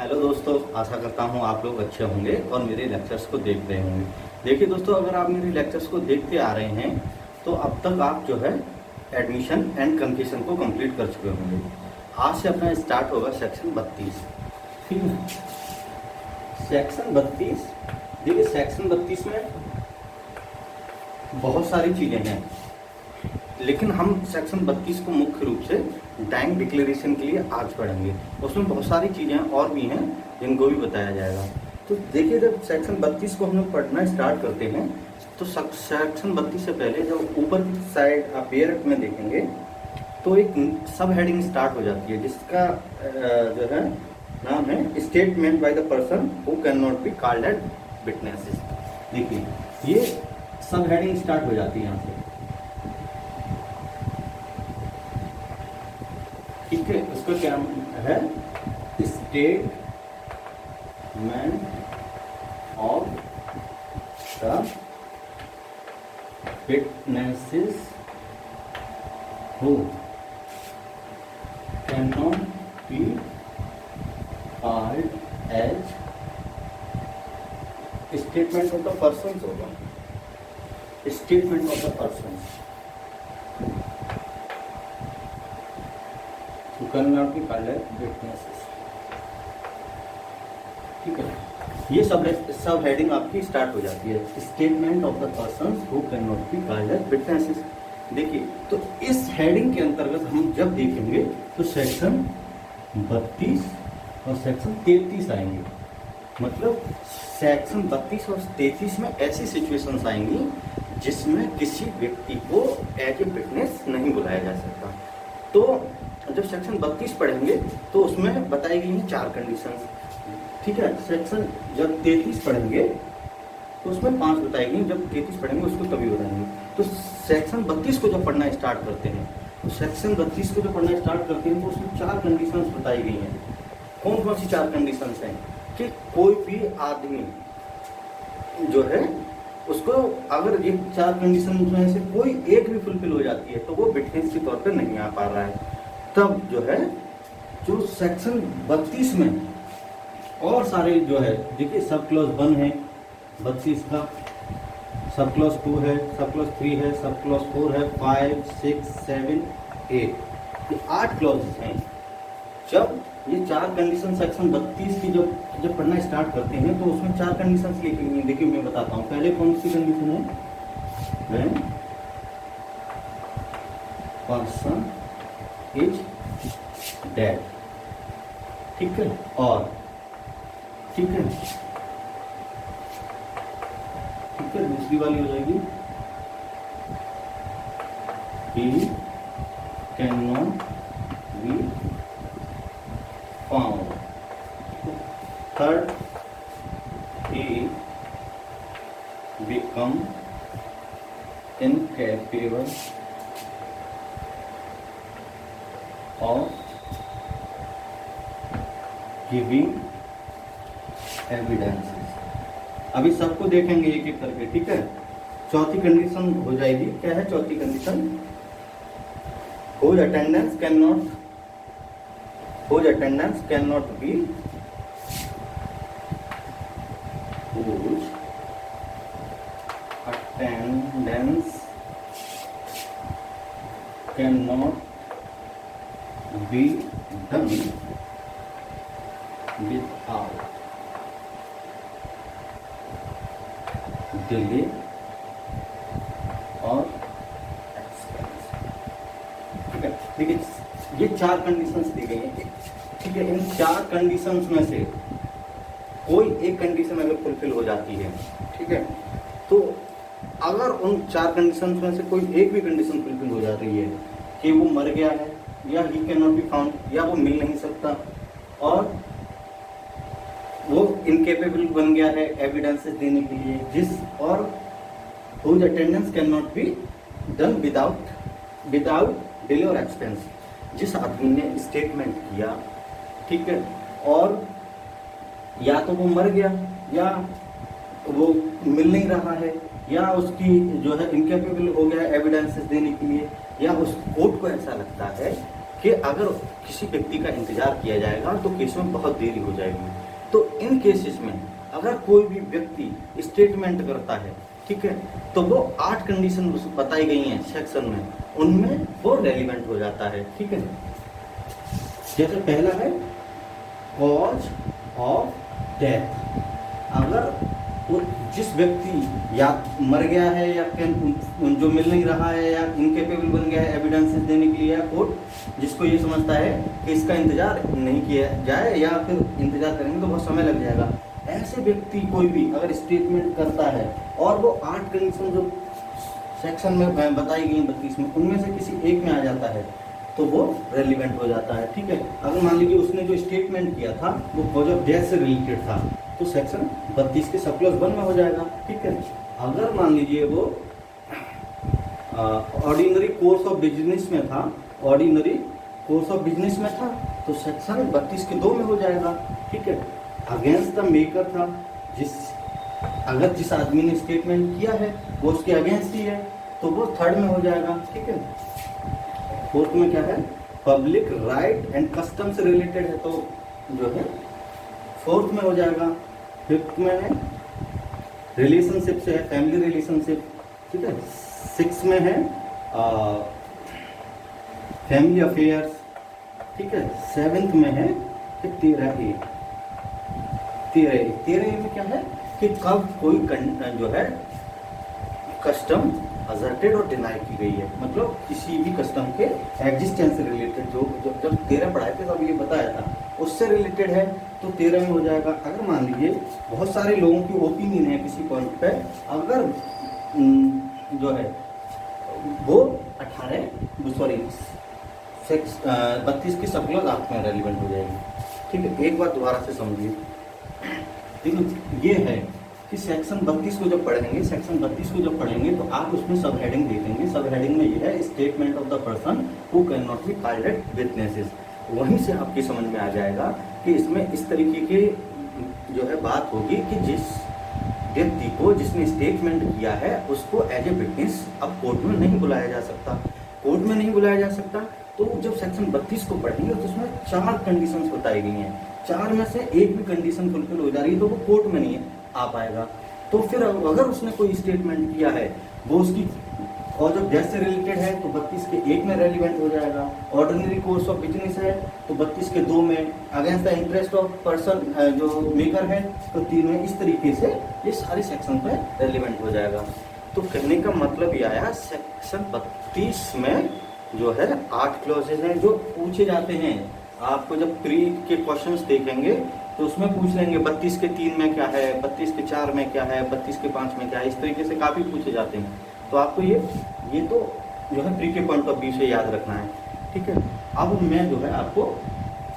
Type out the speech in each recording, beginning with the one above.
Hello दोस्तों, आशा करता हूँ आप लोग अच्छे होंगे और मेरे लेक्चर्स को देख रहे होंगे। देखिए दोस्तों, अगर आप मेरे लेक्चर्स को देखते आ रहे हैं तो अब तक आप जो है एडमिशन एंड कंप्लीशन को कंप्लीट कर चुके होंगे। आज से अपना स्टार्ट होगा सेक्शन 32। ठीक है, सेक्शन 32। देखिए सेक्शन 32 में बहुत सारी चीज़ें हैं, लेकिन हम सेक्शन 32 को मुख्य रूप से टाइम डिक्लेरेशन के लिए आज पढ़ेंगे। उसमें बहुत सारी चीज़ें और भी हैं जिनको भी बताया जाएगा। तो देखिए, जब सेक्शन 32 को हम लोग पढ़ना स्टार्ट करते हैं तो सेक्शन 32 से पहले जब ऊपर की साइड आप पेयर में देखेंगे तो एक सब हेडिंग स्टार्ट हो जाती है, जिसका जो है नाम है statement by the person who can not be called as witnesses. देखिए ये सब हेडिंग स्टार्ट हो जाती है यहाँ से। ठीक है, उसका क्या है? Statement of the witnesses who can not be called as. Statement of the person होगा, statement of the person can not be called as witnesses. ठीक है, ये सब हेडिंग आपकी स्टार्ट हो जाती है, statement of the person who can not be called as witnesses. देखिए, तो इस हेडिंग के अंतर्गत हम जब देखेंगे तो सेक्शन 32 और सेक्शन 33 आएंगे। मतलब सेक्शन 32 और 33 में ऐसी सिचुएशंस आएंगी जिसमें किसी व्यक्ति को एज ए विटनेस नहीं बुलाया जा सकता। तो जब सेक्शन 32 पढ़ेंगे तो उसमें बताई गई हैं 4 कंडीशंस। ठीक है, सेक्शन जब 33 पढ़ेंगे तो उसमें 5 बताई गई, जब 33 पढ़ेंगे उसको तभी बताएंगे। तो सेक्शन 32 को जब पढ़ना स्टार्ट करते हैं तो सेक्शन 32 को जब पढ़ना स्टार्ट करते हैं तो उसमें 4 कंडीशंस बताई गई हैं। कौन कौन सी 4 कंडीशंस हैं? कि कोई भी आदमी जो है उसको अगर ये 4 कंडीशन में से कोई एक भी फुलफिल हो जाती है तो वो विटनेस के तौर पर नहीं आ पा रहा है। तब जो है जो सेक्शन 32 में और सारे जो है, देखिए सब क्लॉज 1 है 32 का, सब क्लॉज 2 है, सब क्लॉज 3 है, सब क्लॉज 4 है, 5, 6, 7, 8, ये 8 क्लॉजेस हैं। जब ये 4 कंडीशन सेक्शन 32 की जब पढ़ना स्टार्ट करते हैं तो उसमें 4 कंडीशंस लिखी हुई हैं। देखिए मैं बताता हूँ, पहले कौन सी कंडीशन है? Person is dead. ठीक है, और ठीक है दूसरी वाली हो जाएगी he can not be found. Third, he become incapable of giving evidences. अभी सबको देखेंगे एक एक करके। ठीक है, चौथी कंडीशन हो जाएगी, क्या है चौथी condition? whose attendance cannot be whose attendance cannot be done without delay और एक्सपेंस। ठीक है, देखिए ये 4 कंडीशंस दी गई हैं। ठीक है, इन 4 कंडीशंस में से कोई एक कंडीशन अगर फुलफिल हो जाती है, ठीक है, तो अगर उन 4 कंडीशंस में से कोई एक भी कंडीशन फुलफिल हो जा रही है कि वो मर गया है या he can not be found या वो मिल नहीं सकता और वो इनकेपेबल बन गया है एविडेंसेस देने के लिए, जिस और whose attendance can not be done without delay और एक्सपेंस। जिस आदमी ने स्टेटमेंट किया, ठीक है, और या तो वो मर गया या वो मिल नहीं रहा है या उसकी जो है इनकेपेबल हो गया एविडेंसेस देने के लिए, या उस कोर्ट को ऐसा लगता है कि अगर किसी व्यक्ति का इंतजार किया जाएगा तो केस में बहुत देरी हो जाएगी। तो इन केसेस में अगर कोई भी व्यक्ति स्टेटमेंट करता है, ठीक है, तो वो 8 कंडीशन बताई गई हैं सेक्शन में, उनमें वो रेलिवेंट हो जाता है, ठीक है। जैसे पहला है कॉज ऑफ डेथ। अगर वो जिस व्यक्ति या मर गया है या जो मिल नहीं रहा है या इनकेपेबल बन गया है एविडेंसेस देने के लिए, या कोर्ट जिसको ये समझता है कि इसका इंतजार नहीं किया जाए या फिर इंतजार करेंगे तो बहुत समय लग जाएगा, ऐसे व्यक्ति कोई भी अगर स्टेटमेंट करता है और वो 8 कंडीशन जो सेक्शन में बताई गई 32 में उनमें से किसी एक में आ जाता है तो वो रेलिवेंट हो जाता है, ठीक है। अगर मान लीजिए उसने जो स्टेटमेंट किया था वो कॉज ऑफ डेथ से रिलेटेड था तो सेक्शन 32 के सब क्लॉज 1 में हो जाएगा, ठीक है। अगर मान लीजिए वो ऑर्डिनरी कोर्स ऑफ बिजनेस में था, ऑर्डिनरी कोर्स ऑफ बिजनेस में था तो सेक्शन 32 के 2 में हो जाएगा, ठीक है। अगेंस्ट द मेकर था, अगर जिस आदमी ने स्टेटमेंट किया है वो उसके अगेंस्ट ही है तो वो 3rd में हो जाएगा, ठीक है। 4th में क्या है, पब्लिक राइट एंड कस्टम से रिलेटेड है तो जो है 4th में हो जाएगा। 5th में है रिलेशनशिप से है, फैमिली रिलेशनशिप, ठीक है। 6th में है फैमिली अफेयर्स, ठीक है। 7th में है कि 13A में क्या है कि कब कोई जो है कस्टम अजर्टेड और डिनाई की गई है, मतलब किसी भी कस्टम के एग्जिस्टेंस से रिलेटेड जो जब 13 पढ़ाए थे तब ये बताया था उससे रिलेटेड है तो 13 में हो जाएगा। अगर मान लीजिए बहुत सारे लोगों की ओपिनियन है किसी पॉइंट पे, अगर जो है वो 32 की सब क्लॉज आप में रेलिवेंट हो जाएगी, ठीक है। एक बात दोबारा से समझिए, देखिए ये है कि सेक्शन 32 को जब पढ़ेंगे तो आप उसमें सब हेडिंग देखेंगे। सब हेडिंग में ये है statement of the person who can not be called eight witnesses. वहीं से आपकी समझ में आ जाएगा कि इसमें इस तरीके की जो है बात होगी कि जिस व्यक्ति को जिसने स्टेटमेंट किया है उसको एज ए विटनेस अब कोर्ट में नहीं बुलाया जा सकता। तो जब सेक्शन 32 को पढ़ेंगे तो उसमें 4 कंडीशंस बताई गई हैं, 4 में से एक भी कंडीशन फुलफिल हो जा रही है तो वो कोर्ट में नहीं आ पाएगा। तो फिर अगर उसने कोई स्टेटमेंट किया है वो उसकी कॉज ऑफ डेथ से रिलेटेड है तो 32 के 1 में रेलिवेंट हो जाएगा। ऑर्डिनरी कोर्स ऑफ बिजनेस है तो 32 के 2 में। Against the interest of person जो मेकर है तो 3 में। इस तरीके से ये सारे सेक्शन पे रेलिवेंट हो जाएगा। तो कहने का मतलब ये आया सेक्शन 32 में जो है 8 क्लॉजेज हैं जो पूछे जाते हैं। आपको जब प्री के क्वेश्चंस देखेंगे तो उसमें पूछ लेंगे 32 के 3 में क्या है, 32 के 4 में क्या है, 32 के 5 में क्या है, इस तरीके से काफ़ी पूछे जाते हैं। तो आपको ये तो जो है प्री के पॉइंट ऑफ व्यू से याद रखना है, ठीक है। अब मैं जो है आपको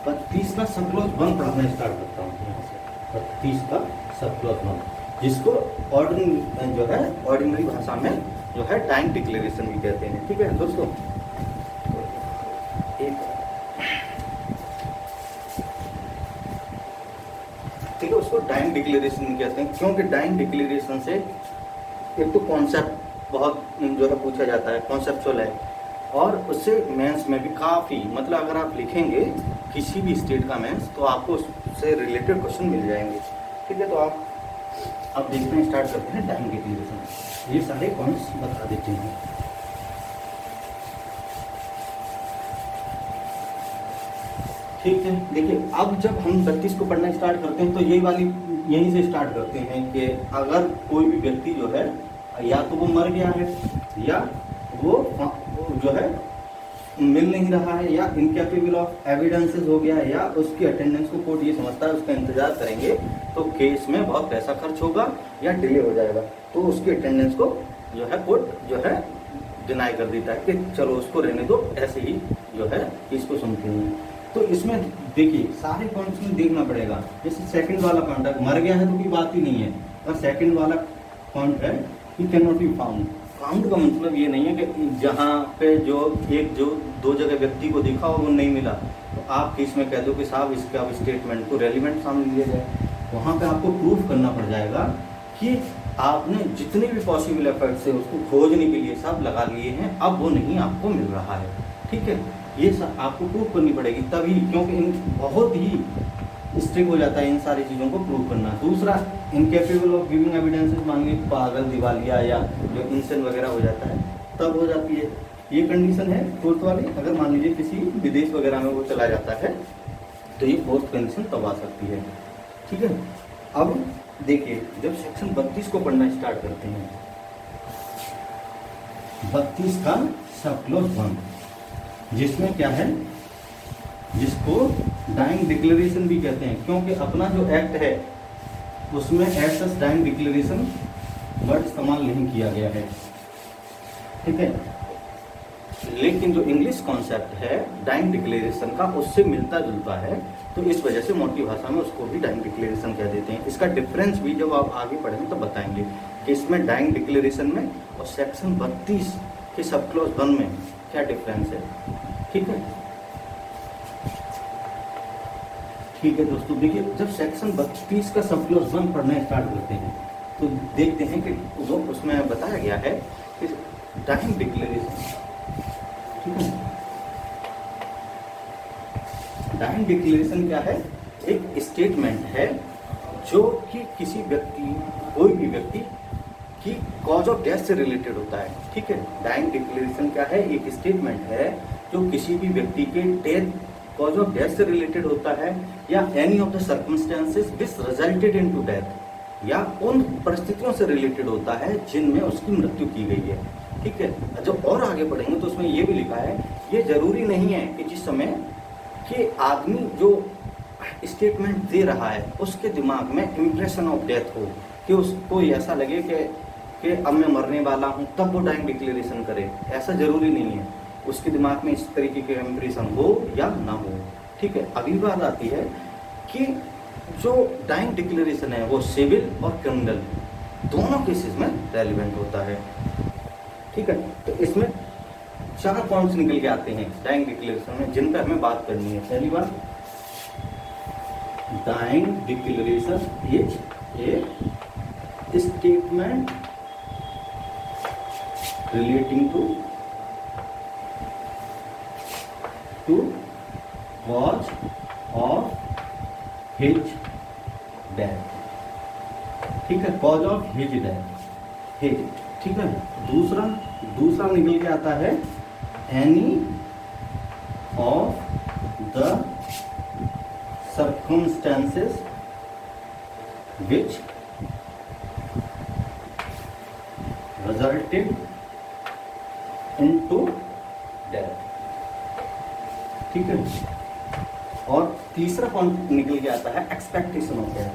32 का सब क्लॉज 1 पढ़ाना स्टार्ट करता हूँ यहाँ से। 32 का सब क्लॉज 1 जिसको ऑर्डिनरी भाषा में जो है टाइम डिक्लेरेशन भी कहते हैं, ठीक है दोस्तों। ठीक है, उसको डाइंग डिक्लेरेशन कहते हैं क्योंकि डाइंग डिक्लेरेशन से एक तो कॉन्सेप्ट बहुत जो है पूछा जाता है, कॉन्सेप्चुअल है, और उससे मेंस में भी काफ़ी मतलब अगर आप लिखेंगे किसी भी स्टेट का मेंस तो आपको उससे रिलेटेड क्वेश्चन मिल जाएंगे, ठीक है। तो आप देखते हैं, स्टार्ट करते हैं डाइंग डिक्लेरेशन। ये सारे पॉइंट्स बता देते हैं। ठीक है, देखिए अब जब हम 32 को पढ़ना स्टार्ट करते हैं तो यहीं से स्टार्ट करते हैं कि अगर कोई भी व्यक्ति जो है या तो वो मर गया है या वो जो है मिल नहीं रहा है या इनकैपेबल ऑफ एविडेंसेस हो गया है या उसकी अटेंडेंस को कोर्ट ये समझता है उसका इंतजार करेंगे तो केस में बहुत पैसा खर्च होगा या डिले हो जाएगा, तो उसकी अटेंडेंस को जो है कोर्ट जो है डिनाई कर देता है कि चलो उसको रहने दो, ऐसे ही जो है इसको सुनते हैं। तो इसमें देखिए सारे पॉइंट्स में देखना पड़ेगा। जैसे सेकंड वाला पॉइंट है, मर गया है तो कोई बात ही नहीं है, और सेकंड वाला पॉइंट है he can not be found. Found का मतलब ये नहीं है कि जहाँ पे जो दो जगह व्यक्ति को देखा हो वो नहीं मिला तो आप केस में कह दो कि साहब इसका स्टेटमेंट को रेलिवेंट सामने लिया जाए। वहाँ पे आपको प्रूफ करना पड़ जाएगा कि आपने जितने भी पॉसिबल एफर्ट्स है उसको खोजने के लिए सब लगा लिए हैं, अब वो नहीं आपको मिल रहा है, ठीक है, ये आपको प्रूव करनी पड़ेगी तभी, क्योंकि इन बहुत ही स्ट्रिक्ट हो जाता है इन सारी चीज़ों को प्रूव करना। दूसरा, इनकेपेबल ऑफ गिविंग एविडेंसेस, मान लीजिए पागल, दिवालिया या जो इंसान वगैरह हो जाता है तब हो जाती है। ये कंडीशन है फोर्थ वाली। अगर मान लीजिए किसी विदेश वगैरह में वो चला जाता है तो ये फोर्थ कंडीशन तब आ सकती है। ठीक है, अब देखिए जब सेक्शन 32 को पढ़ना स्टार्ट करते हैं, 32 का सब क्लॉज 1, जिसमें क्या है, जिसको डाइंग डिक्लेरेशन भी कहते हैं, क्योंकि अपना जो एक्ट है उसमें एज डाइंग डिक्लेरेशन वर्ड इस्तेमाल नहीं किया गया है। ठीक है, लेकिन जो इंग्लिश कॉन्सेप्ट है डाइंग डिक्लेरेशन का उससे मिलता जुलता है, तो इस वजह से मोटी भाषा में उसको भी डाइंग डिक्लेरेशन कह देते हैं। इसका डिफरेंस भी जब आप आगे पढ़ेंगे तो बताएंगे कि इसमें डाइंग डिक्लेरेशन में और सेक्शन 32 के सब क्लॉज 1 में क्या डिफरेंस है। ठीक है, ठीक है दोस्तों, देखिए जब सेक्शन 32 का सब क्लॉज 1 पढ़ना स्टार्ट करते हैं तो देखते हैं कि वो उसमें बताया गया है कि डाइंग डिक्लेरेशन, ठीक है, डाइंग डिक्लेरेशन क्या है, एक स्टेटमेंट है जो कि किसी व्यक्ति, कोई भी व्यक्ति की कॉज ऑफ डेथ से रिलेटेड होता है। ठीक है, डाइंग डिक्लेरेशन क्या है, एक स्टेटमेंट है जो किसी भी व्यक्ति के डेथ, कॉज ऑफ डेथ से रिलेटेड होता है, या any of the circumstances which resulted into death, या उन परिस्थितियों से रिलेटेड होता है जिनमें उसकी मृत्यु की गई है। ठीक है, जब और आगे बढ़ेंगे तो उसमें ये भी लिखा है, ये जरूरी नहीं है कि जिस समय कि आदमी जो स्टेटमेंट दे रहा है उसके दिमाग में इम्प्रेशन ऑफ डेथ हो, कि उसको ऐसा लगे कि अब मैं मरने वाला हूँ, तब वो डाइंग डिक्लेरेशन करे। ऐसा जरूरी नहीं है, उसके दिमाग में इस तरीके के इम्प्रेशन हो या ना हो। ठीक है, अगली बात आती है कि जो डाइंग डिक्लेरेशन है वो सिविल और क्रिमिनल दोनों केसेस में रेलिवेंट होता है। ठीक है, तो इसमें 4 पॉइंट्स निकल के आते हैं डाइंग डिक्लेरेशन में, जिन पर हमें बात करनी है। पहली बात, dying declaration is a statement relating to cause of his death. ठीक है, cause of his death, his. ठीक है, दूसरा निकल के आता है any of the circumstances which resulted into death। ठीक है, और तीसरा पॉइंट निकल के आता है एक्सपेक्टेशन ऑफ डेथ।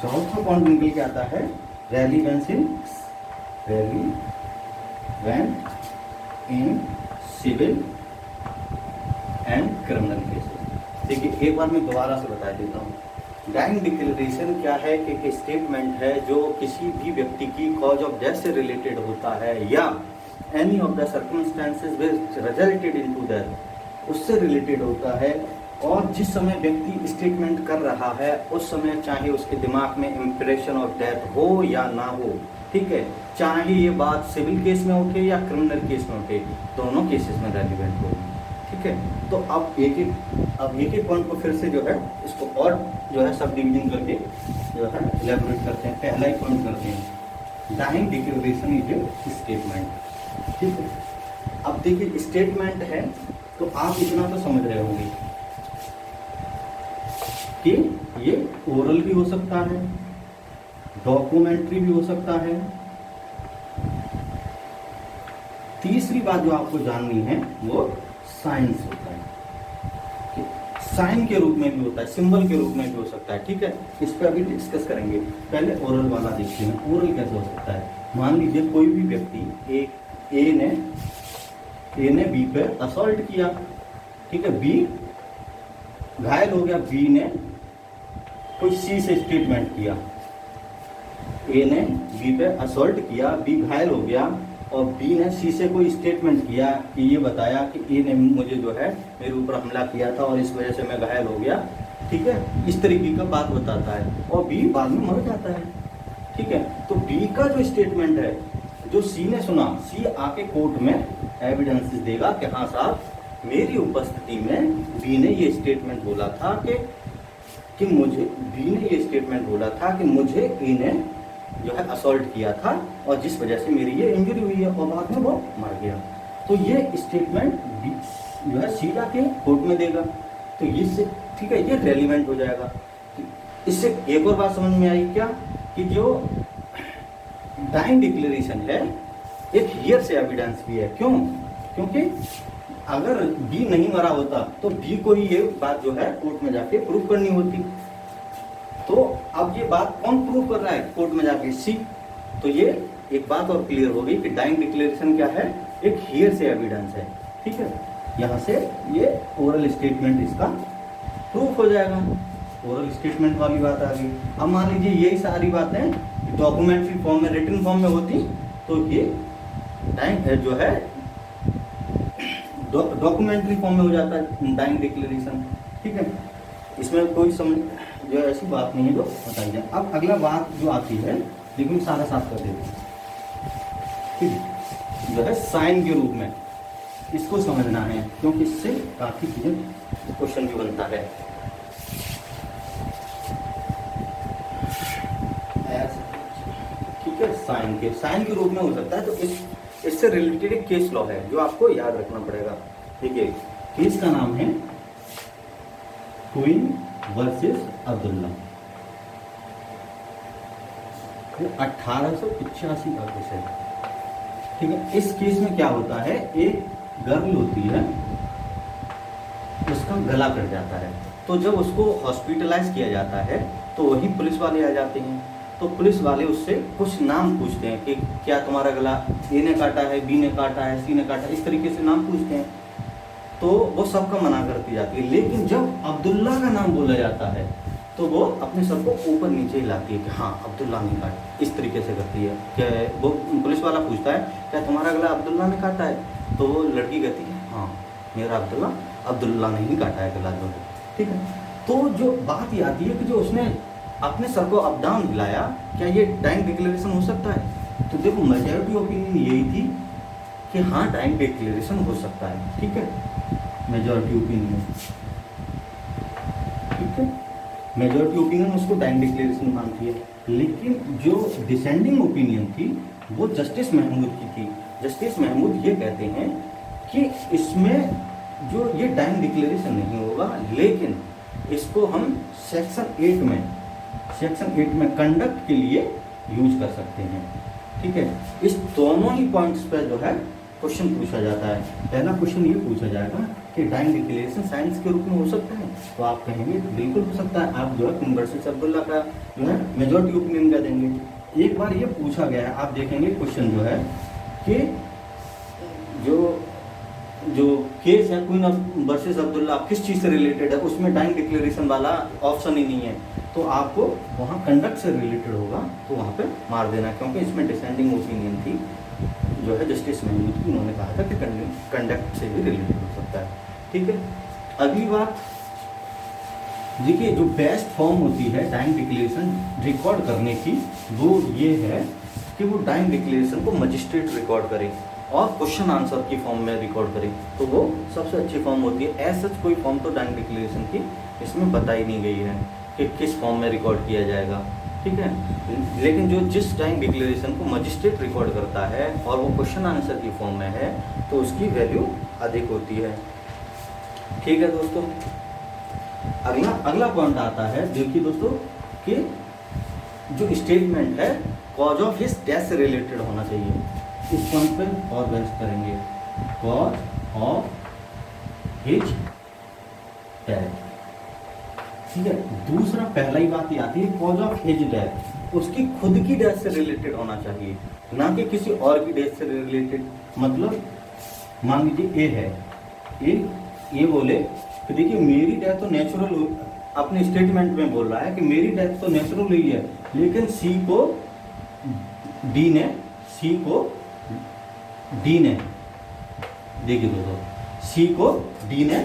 चौथा पॉइंट निकल के आता है relevance in civil and criminal cases. देखिए एक बार मैं दोबारा से बता देता हूँ, डाइंग डिक्लेरेशन क्या है कि एक स्टेटमेंट है जो किसी भी व्यक्ति की कॉज ऑफ डेथ से रिलेटेड होता है, या any of the circumstances which resulted into death, उससे रिलेटेड होता है। और जिस समय व्यक्ति स्टेटमेंट कर रहा है उस समय चाहे उसके दिमाग में इम्प्रेशन ऑफ डेथ हो या ना हो। ठीक है, चाहे ये बात सिविल केस में उठे या क्रिमिनल केस में उठे, दोनों केसेस में रेलिवेंट होगी। ठीक है, तो अब एक एक पॉइंट को फिर से जो है इसको और जो है सब डिवीजन करके जो है इलेबोरेट करते हैं। पहला ही पॉइंट करते हैं, dying declaration is a statement. ठीक है, अब देखिए स्टेटमेंट है तो आप इतना तो समझ रहे होंगे कि ये ओरल भी हो सकता है, डॉक्यूमेंट्री भी हो सकता है। तीसरी बात जो आपको जाननी है वो साइंस होता है, साइन के रूप में भी होता है, सिंबल के रूप में भी हो सकता है। ठीक है, इस पर अभी डिस्कस करेंगे। पहले ओरल वाला देखते हैं, ओरल कैसे हो सकता है। मान लीजिए कोई भी व्यक्ति ए ने बी पे असॉल्ट किया। ठीक है, बी घायल हो गया, बी ने कोई सी से स्टेटमेंट किया। ए ने बी पे असॉल्ट किया, बी घायल हो गया, और बी ने सी से कोई स्टेटमेंट किया कि ये बताया कि ए ने मुझे जो है मेरे ऊपर हमला किया था और इस वजह से मैं घायल हो गया। ठीक है, इस तरीके का बात बताता है, और बी बाद में मर जाता है। ठीक है, तो बी का जो स्टेटमेंट है, जो सी ने सुना, सी आके कोर्ट में एविडेंसेस देगा कि हाँ साहब, मेरी उपस्थिति में बी ने ये स्टेटमेंट बोला था कि मुझे, बी ने ये स्टेटमेंट बोला था कि मुझे ए ने जो है असॉल्ट किया था, और जिस वजह से मेरी ये इंजरी हुई है, और बाद में वो मर गया। तो ये स्टेटमेंट बी जो है सी जाके कोर्ट में देगा। तो इससे ठीक है, ये रेलिवेंट हो जाएगा। इससे एक और बात समझ में आई क्या, कि जो डाइंग डिक्लेरेशन है एक हियर से एविडेंस भी है। क्यों? क्योंकि अगर बी नहीं मरा होता तो बी को ही ये बात जो है कोर्ट में जाके प्रूव करनी होती। तो अब ये बात कौन प्रूव कर रहा है कोर्ट में जाके? सी। तो ये एक बात और क्लियर हो गई कि डाइंग डिक्लेरेशन क्या है, एक हियर से एविडेंस है। ठीक है, यहाँ से ये ओरल स्टेटमेंट इसका प्रूफ हो जाएगा। ओरल स्टेटमेंट वाली बात आ गई। अब मान लीजिए यही सारी बातें डॉक्यूमेंट्री फॉर्म में, रिटन फॉर्म में होती, तो ये डाइंग जो है डॉक्यूमेंट्री फॉर्म में हो जाता है डाइंग डिक्लेरेशन। ठीक है, इसमें कोई समझ जो ऐसी बात नहीं है जो बताई जाए। अब अगला बात जो आती है, देखो मैं सारा साफ कर देता हूँ। ठीक है, जो है साइन के रूप में इसको समझना है, क्योंकि इससे काफी चीजें क्वेश्चन भी बनता है। ठीक है, साइन के रूप में हो सकता है। तो इससे रिलेटेड एक केस लॉ है जो आपको याद रखना पड़ेगा। देखिए, केस का नाम है क्वीन वर्सेस अब्दुल्ला। 1885 का केस है। ठीक है, इस केस में क्या होता है, एक गर्ल होती है, उसका गला कट जाता है। तो जब उसको हॉस्पिटलाइज किया जाता है तो वही पुलिस वाले आ जाते हैं। तो पुलिस वाले उससे कुछ नाम पूछते हैं कि क्या तुम्हारा गला ए ने काटा है, बी ने काटा है, सी ने काटा है, इस तरीके से नाम पूछते हैं। तो वो सबका मना करती जाती है। लेकिन जब अब्दुल्ला का नाम बोला जाता है तो वो अपने सर को ऊपर नीचे हिलाती है कि हाँ अब्दुल्ला ने काटा, इस तरीके से करती है। क्या वो पुलिस वाला पूछता है क्या तुम्हारा गला अब्दुल्ला ने काटा है? तो वो लड़की कहती है हाँ मेरा अब्दुल्ला ने ही काटा है गला। जो ठीक है, तो जो बात ये आती है कि जो उसने अपने सर को अप डाउन हिलाया, क्या ये डाइंग डिक्लेरेशन हो सकता है? तो देखो मेजॉरिटी ओपिनियन यही थी कि हाँ डाइंग डिक्लेरेशन हो सकता है। ठीक है, मेजॉरिटी ओपिनियन, ठीक है, मेजॉरिटी ओपिनियन उसको डाइंग डिक्लेरेशन मानती है। लेकिन जो डिसेंडिंग ओपिनियन थी वो जस्टिस महमूद की थी। जस्टिस महमूद ये कहते हैं कि इसमें जो ये डाइंग डिक्लेरेशन नहीं होगा, लेकिन इसको हम सेक्शन 8 में कंडक्ट के लिए यूज कर सकते हैं। ठीक है, इस दोनों ही पॉइंट्स पर जो है क्वेश्चन पूछा जाता है। पहला क्वेश्चन ये पूछा जाएगा कि डाइंग डिक्लेरेशन साइंस के रूप में हो सकता है? तो आप कहेंगे बिल्कुल हो सकता है। आप जो है क्वीन वर्सेस अब्दुल्ला का जो है मेजॉरिटी ओपिनियन का देंगे। एक बार ये पूछा गया है, आप देखेंगे क्वेश्चन जो है कि जो केस है क्वीन वर्सेस अब्दुल्ला किस चीज़ से रिलेटेड है, उसमें डाइंग डिक्लेरेशन वाला ऑप्शन ही नहीं है। तो आपको वहाँ कंडक्ट से रिलेटेड होगा तो वहाँ पे मार देना, क्योंकि इसमें डिसेंडिंग ओपिनियन थी जो है जस्टिस महमूद की। उन्होंने कहा था कि कंडक्ट से भी रिलेटेड हो सकता है। ठीक है, अगली बात देखिए, जो बेस्ट फॉर्म होती है डाइंग डिक्लेरेशन रिकॉर्ड करने की, वो ये है कि वो डाइंग डिक्लेरेशन को मजिस्ट्रेट रिकॉर्ड करे और क्वेश्चन आंसर की फॉर्म में रिकॉर्ड करे, तो वो सबसे अच्छी फॉर्म होती है। एज सच कोई फॉर्म तो डाइंग डिक्लेरेशन की इसमें बताई नहीं गई है कि किस फॉर्म में रिकॉर्ड किया जाएगा। ठीक है, लेकिन जो जिस डाइंग डिक्लेरेशन को मजिस्ट्रेट रिकॉर्ड करता है और वो क्वेश्चन आंसर की फॉर्म में है तो उसकी वैल्यू अधिक होती है। ठीक है दोस्तों, अगला पॉइंट आता है, देखिए दोस्तों, कि जो स्टेटमेंट है कॉज ऑफ हिज डेथ से रिलेटेड होना चाहिए। इस पॉइंट पे और बहस करेंगे, कॉज ऑफ हिज डेथ। ठीक है, दूसरा पहला ही बात ये आती है कॉज ऑफ हिज डेथ, उसकी खुद की डेथ से रिलेटेड होना चाहिए, ना कि किसी और की डेथ से रिलेटेड। मतलब मान लीजिए ए है, ए बोले कि देखिए मेरी डेथ तो नेचुरल, अपने स्टेटमेंट में बोल रहा है कि मेरी डेथ तो नेचुरल हुई है, लेकिन सी को डी ने देखिए दोस्तों, सी को डी ने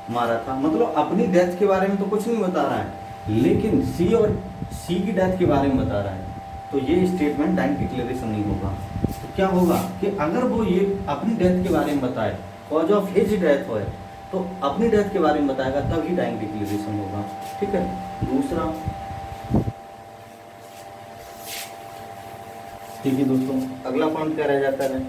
मारा था, मतलब अपनी डेथ के बारे में तो कुछ नहीं बता रहा है, लेकिन सी और सी की डेथ के बारे में बता रहा है, तो ये स्टेटमेंट डाइंग डिक्लेरेशन नहीं होगा। तो क्या होगा कि अगर वो ये अपनी डेथ के बारे में बताए, कॉज ऑफ हिज डेथ हो, तो अपनी डेथ के बारे में बताएगा तब ही डाइंग डिक्लेरेशन होगा। ठीक है। दूसरा, ठीक है दोस्तों, अगला पॉइंट क्या रह जाता है?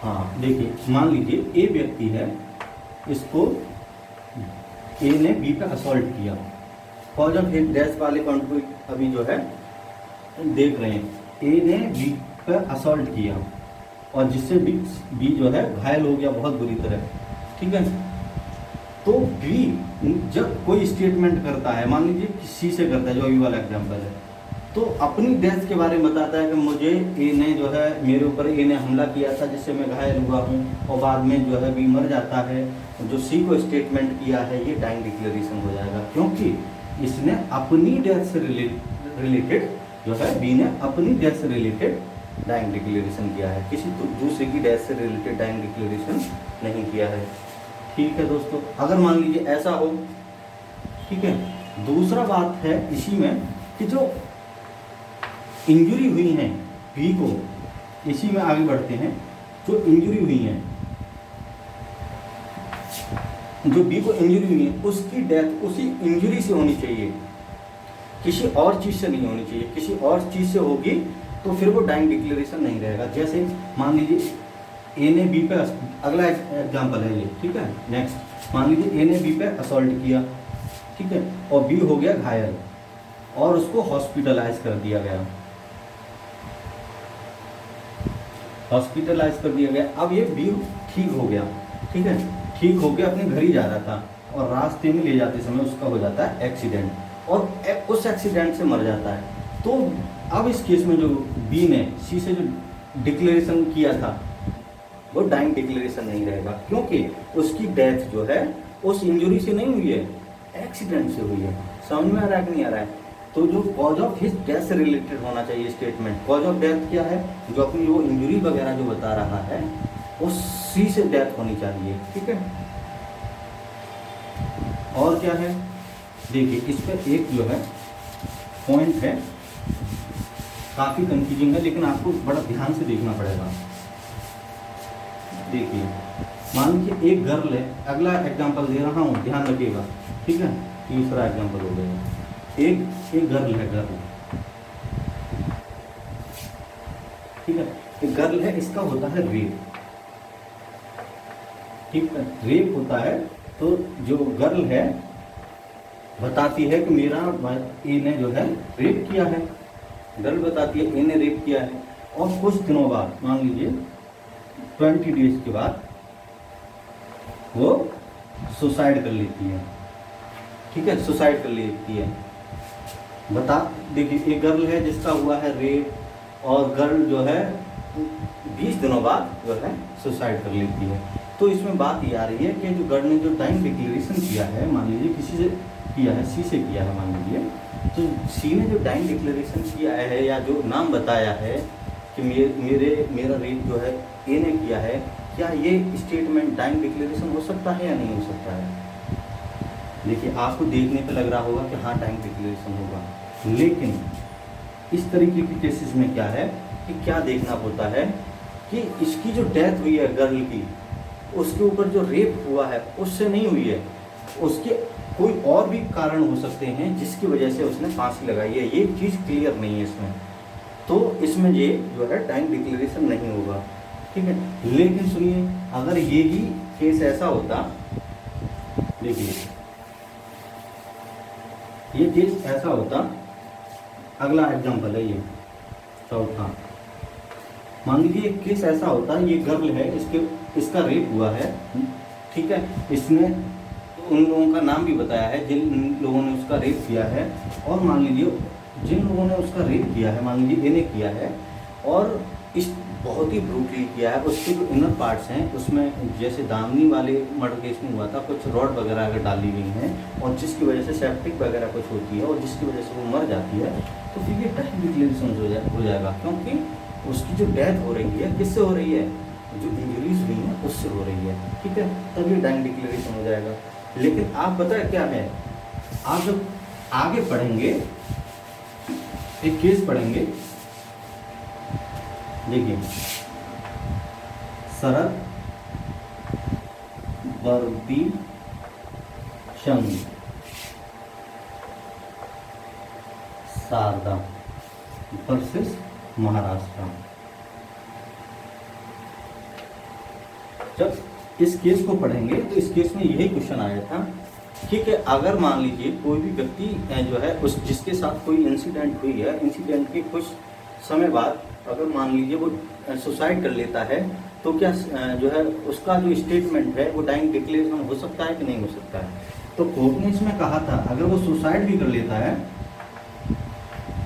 हाँ देखिए, मान लीजिए ए व्यक्ति है, इसको ए ने बी पे असॉल्ट किया, कॉज ऑफ डेथ वाले पॉइंट को अभी जो है देख रहे हैं। ए ने बी पे असॉल्ट किया और जिससे बी जो है घायल हो गया बहुत बुरी तरह। ठीक है। तो बी जब कोई स्टेटमेंट करता है, मान लीजिए सी से करता है, जो अभी वाला एग्जांपल है, तो अपनी डेथ के बारे में बताता है कि मुझे ए ने जो है, मेरे ऊपर ए ने हमला किया था जिससे मैं घायल हुआ हूँ, और बाद में जो है बी मर जाता है। जो सी को स्टेटमेंट किया है ये डाइंग डिक्लेरेशन हो जाएगा, क्योंकि इसने अपनी डेथ से रिलेटेड जो है, बी ने अपनी डेथ से रिलेटेड डाइंग डिक्लेरेशन किया है, किसी दूसरे की डेथ से रिलेटेड डाइंग डिक्लेरेशन नहीं किया है। ठीक है दोस्तों, अगर मान लीजिए ऐसा हो, ठीक है। दूसरा बात है इसी में कि जो इंजरी हुई है बी को, इसी में आगे बढ़ते हैं, जो इंजरी हुई है, जो बी को इंजरी हुई है, उसकी डेथ उसी इंजरी से होनी चाहिए, किसी और चीज से नहीं होनी चाहिए। किसी और चीज से होगी तो फिर वो डाइंग डिक्लेरेशन नहीं रहेगा। जैसे मान लीजिए ए ने बी पे, अगला एग्जांपल है ये, ठीक है। नेक्स्ट, मान लीजिए ए ने बी पे असॉल्ट किया, ठीक है, और बी हो गया घायल और उसको हॉस्पिटलाइज कर दिया गया, हॉस्पिटलाइज कर दिया गया। अब ये बी ठीक हो गया, ठीक है, ठीक हो गया, अपने घर ही जा रहा था और रास्ते में ले जाते समय उसका हो जाता है एक्सीडेंट, और उस एक्सीडेंट से मर जाता है। तो अब इस केस में जो बी ने सी से जो डिक्लेरेशन किया था वो डाइंग डिक्लेरेशन नहीं रहेगा, क्योंकि उसकी डेथ जो है उस इंजरी से नहीं हुई है, एक्सीडेंट से हुई है। समझ में आ रहा है कि नहीं आ रहा है? तो जो कॉज ऑफ हिज डेथ से रिलेटेड होना चाहिए स्टेटमेंट। कॉज ऑफ डेथ क्या है? जो अपनी वो इंजरी वगैरह जो बता रहा है वो सी से डेथ होनी चाहिए, ठीक है। और क्या है, देखिए इस पर एक जो है पॉइंट है, काफी कंफ्यूजिंग है, लेकिन आपको बड़ा ध्यान से देखना पड़ेगा। देखिए, मान लीजिए एक गर्ल है, अगला एग्जांपल दे रहा हूँ, ध्यान रखिएगा, ठीक है। तीसरा एग्जांपल हो गया, एक गर्ल है, गर्ल, ठीक है, एक गर्ल है, इसका होता है रेप, ठीक है, रेप होता है। तो जो गर्ल है बताती है कि मेरा ए ने जो है रेप किया है, गर्ल बताती है ए ने रेप किया है, और कुछ दिनों बाद, मान लीजिए 20 डेज के बाद वो सुसाइड कर लेती है, ठीक है, सुसाइड कर लेती है। देखिए एक गर्ल है जिसका हुआ है रेप, और गर्ल जो है 20 दिनों बाद जो है सुसाइड कर लेती है। तो इसमें बात ये आ रही है कि जो गर्ल ने जो डाइंग डिक्लेरेशन किया है, मान लीजिए किसी से किया है, सी से किया है मान लीजिए, तो सी ने जो डाइंग डिक्लेरेशन किया है या जो नाम बताया है कि मेरा रेप जो है ए ने किया है, क्या ये स्टेटमेंट डाइंग डिक्लेरेशन हो सकता है या नहीं हो सकता है? देखिए आपको देखने पे लग रहा होगा कि हाँ डाइंग डिक्लेरेशन होगा, लेकिन इस तरीके के केसेस में क्या है कि क्या देखना होता है कि इसकी जो डेथ हुई है गर्ल की, उसके ऊपर जो रेप हुआ है उससे नहीं हुई है, उसके कोई और भी कारण हो सकते हैं जिसकी वजह से उसने फांसी लगाई है। ये चीज़ क्लियर नहीं है इसमें, तो इसमें ये जो है डाइंग डिक्लेरेशन नहीं होगा, ठीक है। लेकिन सुनिए, अगर ये ही केस ऐसा होता, देखिए ये केस ऐसा होता, अगला एग्जांपल है ये चौथा, मान लीजिए एक केस ऐसा होता, ये गर्ल है, इसका रेप हुआ है, ठीक है, इसने उन लोगों का नाम भी बताया है जिन लोगों ने उसका रेप किया है, और मान लीजिए जिन लोगों ने उसका रेप किया है, मान लीजिए ए ने किया है, और इस बहुत ही ब्रूटली किया है। उसके जो इनर पार्ट्स हैं उसमें, जैसे दामनी वाले मर्डर केस में हुआ था, कुछ रॉड वगैरह अगर डाली गई हैं और जिसकी वजह से सेप्टिक वगैरह कुछ होती है और जिसकी वजह से वो मर जाती है, तो फिर ये डेथ डिक्लेरेशन हो जाएगा, क्योंकि उसकी जो डेथ हो रही है किससे हो रही है, जो इंजरीज हुई है उससे हो रही है, ठीक है, तभी डाइंग डिक्लेरेशन हो जाएगा। लेकिन आप पता है क्या है, आप जब आगे पढ़ेंगे एक केस पढ़ेंगे, देखिए शरद वर्दी चंद शारदा वर्सेस महाराष्ट्र। जब इस केस को पढ़ेंगे तो इस केस में यही क्वेश्चन आया था, ठीक है, अगर मान लीजिए कोई भी व्यक्ति जो है उस जिसके साथ कोई इंसिडेंट हुई है, इंसिडेंट के कुछ समय बाद अगर मान लीजिए वो सुसाइड कर लेता है, तो क्या जो है उसका जो स्टेटमेंट है वो डाइंग डिक्लेरेशन हो सकता है कि नहीं हो सकता है। तो कोर्ट ने इसमें कहा था अगर वो सुसाइड भी कर लेता है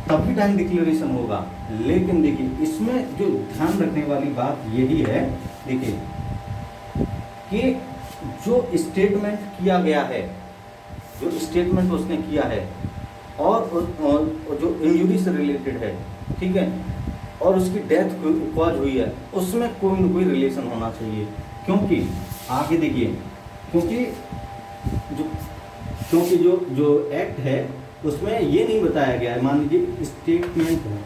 तब भी डाइंग डिक्लेरेशन होगा। लेकिन देखिए इसमें जो ध्यान रखने वाली बात यही है, देखिए कि जो स्टेटमेंट किया गया है, जो स्टेटमेंट उसने किया है और जो इंजरी से रिलेटेड है, ठीक है, और उसकी डेथ कॉज हुई है, उसमें कोई न कोई रिलेशन होना चाहिए। क्योंकि आगे देखिए, क्योंकि जो एक्ट है उसमें ये नहीं बताया गया है, मान लीजिए स्टेटमेंट है,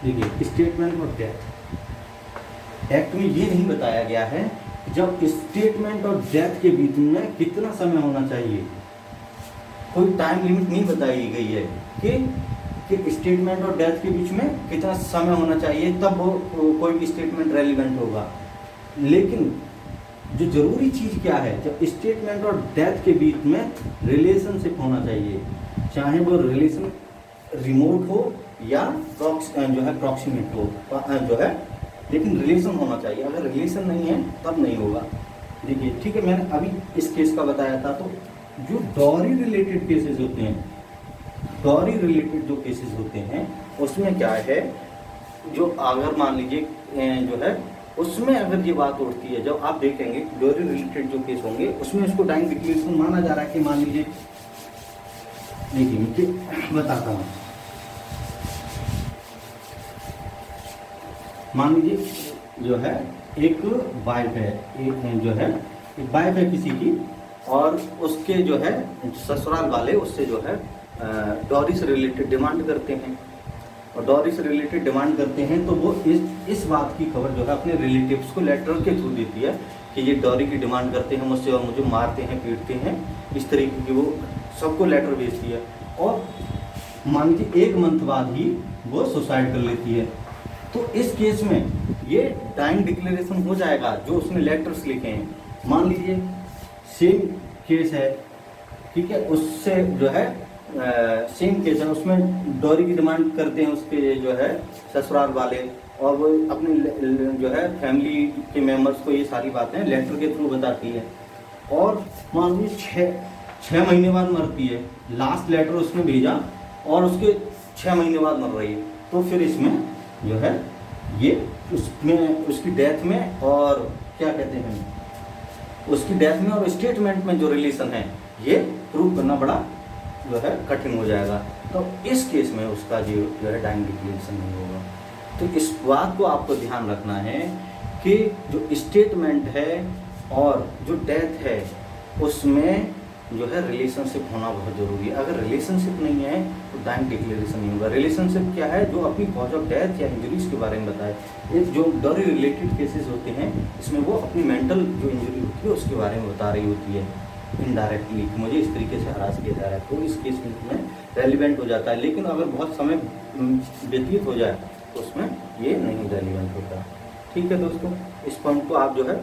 देखिए स्टेटमेंट और डेथ एक्ट में ये नहीं बताया गया है जब स्टेटमेंट और डेथ के बीच में कितना समय होना चाहिए, कोई टाइम लिमिट नहीं बताई गई है कि स्टेटमेंट और डेथ के बीच में कितना समय होना चाहिए तब वो कोई भी स्टेटमेंट रेलिवेंट होगा। लेकिन जो जरूरी चीज़ क्या है, जब स्टेटमेंट और डेथ के बीच में रिलेशनशिप होना चाहिए, चाहे वो रिलेशन रिमोट हो या जो है प्रॉक्सिमेट हो, जो है, लेकिन रिलेशन होना चाहिए। अगर रिलेशन नहीं है तब नहीं होगा। देखिए ठीक है, मैंने अभी इस केस का बताया था। तो जो डॉरी रिलेटेड केसेस होते हैं, डॉरी रिलेटेड जो केसेस होते हैं उसमें क्या है, जो अगर मान लीजिए जो है उसमें अगर ये बात उठती है, जब आप देखेंगे डॉरी रिलेटेड जो केस होंगे उसमें उसको डाइंग डिक्लेरेशन माना जा रहा है कि मान लीजिए, देखिए मैं बताता हूँ, मान लीजिए जो है एक वाइफ है, एक जो है एक वाइफ है किसी की, और उसके जो है ससुराल वाले उससे जो है डॉरी से रिलेटेड डिमांड करते हैं, और डॉरी से रिलेटेड डिमांड करते हैं तो वो इस बात की खबर जो है अपने रिलेटिव्स को लेटर के थ्रू देती है कि ये डॉरी की डिमांड करते हैं मुझसे और मुझे मारते हैं, पीटते हैं, इस तरीके की वो सबको लेटर भेजती है। और मान लीजिए 1 मंथ बाद ही वो सुसाइड कर लेती है। तो इस केस में ये डाइंग डिक्लेरेशन हो जाएगा जो उसने लेटर्स लिखे हैं। मान लीजिए सेम केस है, ठीक है, उससे जो है सेम केस है, उसमें डॉरी की डिमांड करते हैं उसके जो है ससुराल वाले, और वो अपने जो है फैमिली के मेंबर्स को ये सारी बातें लेटर के थ्रू बताती है। और मान लीजिए 6 महीने बाद मरती है, लास्ट लेटर उसने भेजा और उसके 6 महीने बाद मर रही है, तो फिर इसमें जो है ये उसमें उसकी डेथ में और क्या कहते हैं, उसकी डेथ में और स्टेटमेंट में जो रिलेशन है ये प्रूव करना बड़ा जो है कठिन हो जाएगा। तो इस केस में उसका जो है डाइंग डिक्लेरेशन नहीं होगा। तो इस बात को आपको ध्यान रखना है कि जो स्टेटमेंट है और जो डेथ है उसमें जो है रिलेशनशिप होना बहुत ज़रूरी है। अगर रिलेशनशिप नहीं है तो डाइंग डिक्लेरेशन नहीं होगा। रिलेशनशिप क्या है, जो अपनी कॉज ऑफ डेथ या इंजरीज के बारे में बताए। ये जो डॉरी रिलेटेड केसेस होते हैं इसमें वो अपनी मेंटल जो इंजरी होती है उसके बारे में बता रही होती है इनडायरेक्टली, मुझे इस तरीके से हरास किया जा रहा है, तो इस केस में रेलिवेंट हो जाता है। लेकिन अगर बहुत समय व्यतीत हो जाए तो उसमें ये नहीं रेलिवेंट होता। ठीक है दोस्तों, इस पॉइंट को आप जो है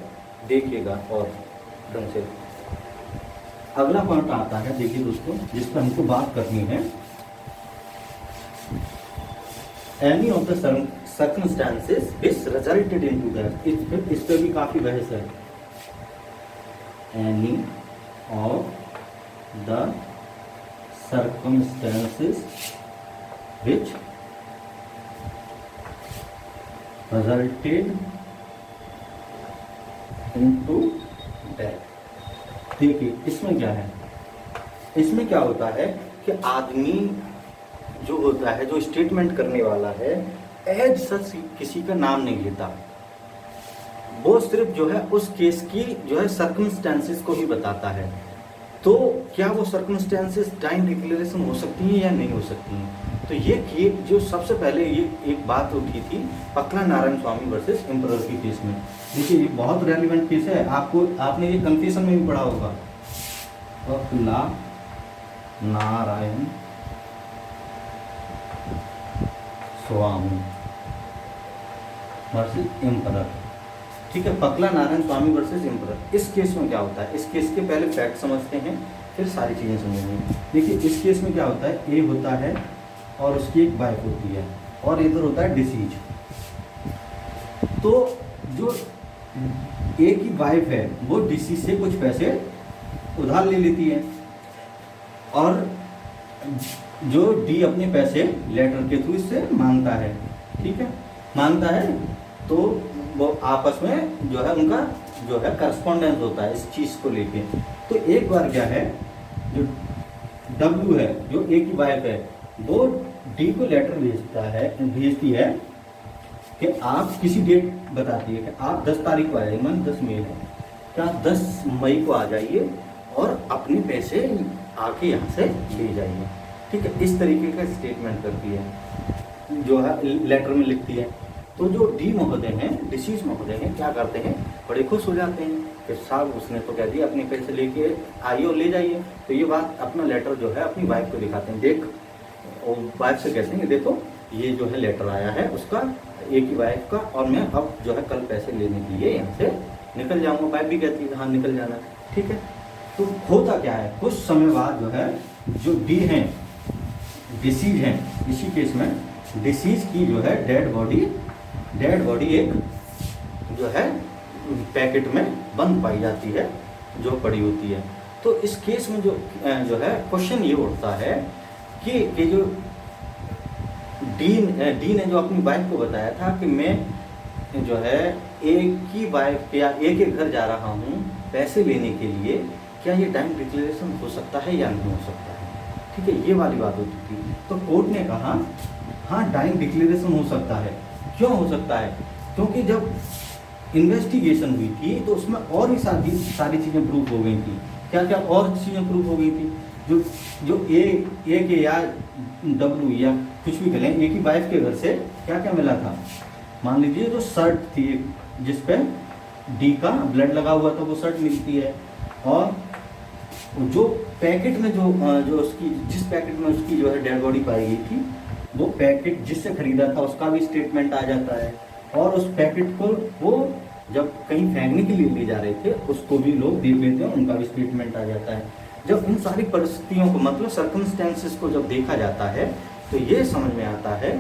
देखिएगा और ढंग से। अगला पॉइंट आता है, देखिए दोस्तों, जिस पर हमको बात करनी है, any of the circumstances which resulted into that. इस पर भी काफी बहस है। Any of the circumstances which resulted into death. देखिए इसमें क्या है, इसमें क्या होता है कि आदमी जो होता है, जो स्टेटमेंट करने वाला है, एज सच किसी का नाम नहीं लेता, वो सिर्फ जो है उस केस की जो है सर्कमस्टेंसेस को ही बताता है। तो क्या वो सर्कमस्टेंसेस टाइम डिक्लेरेशन हो सकती हैं या नहीं हो सकती हैं? तो ये जो सबसे पहले ये एक बात उठी थी पकला नारायण स्वामी वर्सेस एम्परर की केस में। देखिए ये बहुत रेलिवेंट केस है, आपने ये कन्फेशन में भी पढ़ा होगा, पकला नारायण स्वामी वर्सेस एम्परर। ठीक है, पकला नारायण स्वामी वर्सेस एम्परर। इस केस में क्या होता है, इस केस के पहले फैक्ट समझते हैं फिर सारी चीजें समझेंगे। देखिए इस केस में क्या होता है, ए होता है और उसकी एक वाइफ होती है और इधर होता है डिसीज। तो जो ए की वाइफ है वो डिसीज से कुछ पैसे उधार ले लेती है और जो डी अपने पैसे लेटर के थ्रू इससे मांगता है। ठीक है, मांगता है तो वो आपस में जो है उनका जो है करस्पॉन्डेंस होता है इस चीज को लेके। तो एक बार क्या है, जो डब्ल्यू है जो ए की वाइफ है वो डी को लेटर भेजती है कि आप किसी डेट बताती है कि आप 10 तारीख को आ जाइए, मान 10 मई है, क्या 10 मई को आ जाइए और अपने पैसे आके यहाँ से ले जाइए। ठीक है, इस तरीके का स्टेटमेंट करती है, जो है लेटर में लिखती है। तो जो डी महोदय हैं, डिसीज महोदय हैं, क्या करते हैं, बड़े खुश हो जाते हैं कि साहब उसने तो कह दिया अपने पैसे लेके आइए और ले जाइए। तो ये बात अपना लेटर जो है अपनी वाइफ को दिखाते हैं, देख, और वाइफ से कहते हैं देखो ये जो है लेटर आया है उसका, एक ही वाइफ का, और मैं अब जो है कल पैसे लेने के लिए यहाँ से निकल जाऊँगा। वाइफ भी कहती है हाँ निकल जाना। ठीक है, तो होता क्या है, कुछ समय बाद जो है जो डी हैं, डिसीज हैं, इसी केस में डिसीज की जो है डेड बॉडी एक जो है पैकेट में बंद पाई जाती है जो पड़ी होती है। तो इस केस में जो है क्वेश्चन ये उठता है कि जो डी ने जो अपनी वाइफ को बताया था कि मैं जो है एक की वाइफ या एक के घर जा रहा हूँ पैसे लेने के लिए, क्या ये टाइम डिक्लेरेशन हो सकता है या नहीं हो सकता है। ठीक है, ये वाली बात होती थी। तो कोर्ट ने कहा हाँ टाइम डिक्लेरेशन हो सकता है। क्यों हो सकता है, क्योंकि जब इन्वेस्टिगेशन हुई थी तो उसमें और भी सारी चीज़ें प्रूफ हो गई थी। क्या क्या और चीज़ें प्रूफ हो गई थी, जो ए के या डब्ल्यू या कुछ भी करें, ए की वाइफ के घर से क्या क्या मिला था। मान लीजिए जो शर्ट थी जिस पे डी का ब्लड लगा हुआ था वो शर्ट मिलती है, और जो पैकेट में जो उसकी जिस पैकेट में उसकी जो है डेड बॉडी पाई गई थी वो पैकेट जिससे खरीदा था उसका भी स्टेटमेंट आ जाता है, और उस पैकेट को वो जब कहीं फेंकने के लिए ले जा रहे थे उसको भी लोग देख लेते हैं, उनका भी स्टेटमेंट आ जाता है। जब इन सारी परिस्थितियों को मतलब सर्कमस्टेंसेस को जब देखा जाता है तो ये समझ में आता है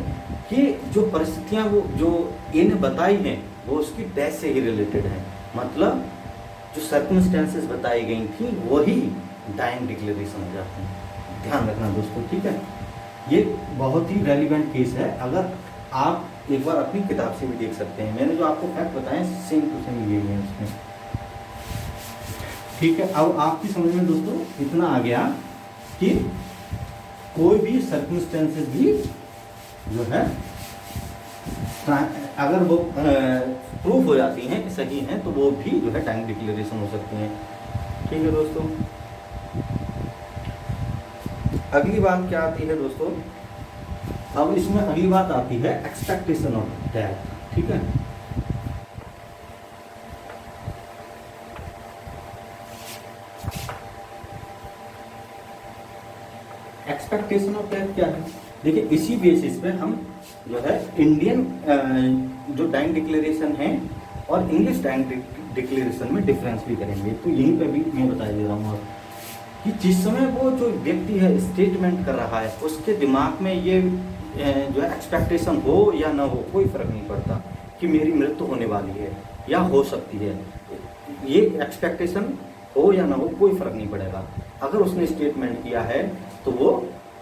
कि जो परिस्थितियाँ वो जो ए ने बताई हैं वो उसकी डेथ से ही रिलेटेड है। मतलब जो सर्कमस्टेंसेस बताई गई थी वही टाइम डिक्लेरेशन हो जाती है। ध्यान रखना दोस्तों, ठीक है, ये बहुत ही रेलिवेंट केस है। अगर आप एक बार अपनी किताब से भी देख सकते हैं, मैंने जो आपको फैक्ट बताए सेम टू सेम यही है उसमें। ठीक है, अब आपकी समझ में दोस्तों इतना आ गया कि कोई भी सर्कमस्टेंसेस भी जो है अगर वो प्रूफ हो जाती हैं सही हैं तो वो भी जो है टाइम डिक्लेरेशन हो सकती हैं। ठीक है दोस्तों, अगली बात क्या आती है दोस्तों, अब इसमें अगली बात आती है एक्सपेक्टेशन ऑफ डेथ। ठीक है, एक्सपेक्टेशन ऑफ डेथ क्या है। देखिए इसी बेसिस पे हम जो है इंडियन जो टाइम डिक्लेरेशन है और इंग्लिश टाइम डिक्लेरेशन में डिफरेंस भी करेंगे। तो यहीं पे भी मैं बता दे रहा हूँ कि जिस समय वो जो व्यक्ति है स्टेटमेंट कर रहा है उसके दिमाग में ये जो है एक्सपेक्टेशन हो या ना हो कोई फर्क नहीं पड़ता कि मेरी मृत्यु होने वाली है या हो सकती है, ये एक्सपेक्टेशन हो या ना हो कोई फर्क नहीं पड़ेगा। अगर उसने स्टेटमेंट किया है तो वो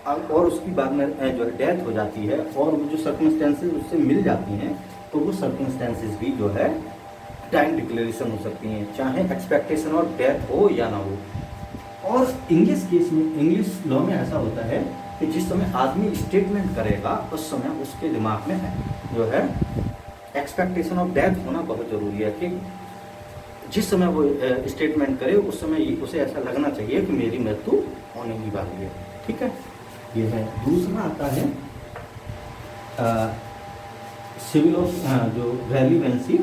और उसकी बाद में जो है डेथ हो जाती है और वो जो सर्कमस्टेंसेस उससे मिल जाती हैं तो वो सर्कमस्टेंसेस भी जो है टाइम डिक्लेरेशन हो सकती हैं, चाहे एक्सपेक्टेशन और डेथ हो या ना हो। और इंग्लिश केस में, इंग्लिश लॉ में ऐसा होता है कि जिस समय आदमी स्टेटमेंट करेगा उस समय उसके दिमाग में जो है एक्सपेक्टेशन ऑफ डेथ होना बहुत ज़रूरी है कि जिस समय वो स्टेटमेंट करे उस समय उसे ऐसा लगना चाहिए कि मेरी मृत्यु होने की वाली है। ठीक है, ये है। दूसरा आता है सिविल ऑफ जो relevancy